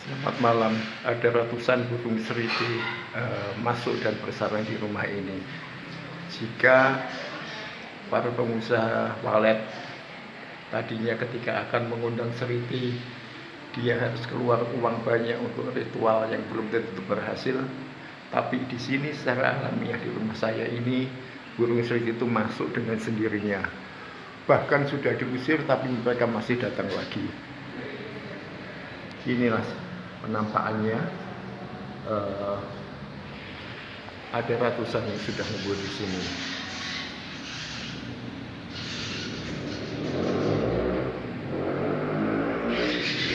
Selamat malam. Ada ratusan burung seriti masuk dan bersarang di rumah ini. Jika para pengusaha walet tadinya ketika akan mengundang seriti, dia harus keluar uang banyak untuk ritual yang belum tentu berhasil. Tapi di sini secara alamiah di rumah saya ini, burung seriti itu masuk dengan sendirinya. Bahkan sudah diusir, tapi mereka masih datang lagi. Inilah penampakannya. Ada ratusan yang sudah ngumpul di sini.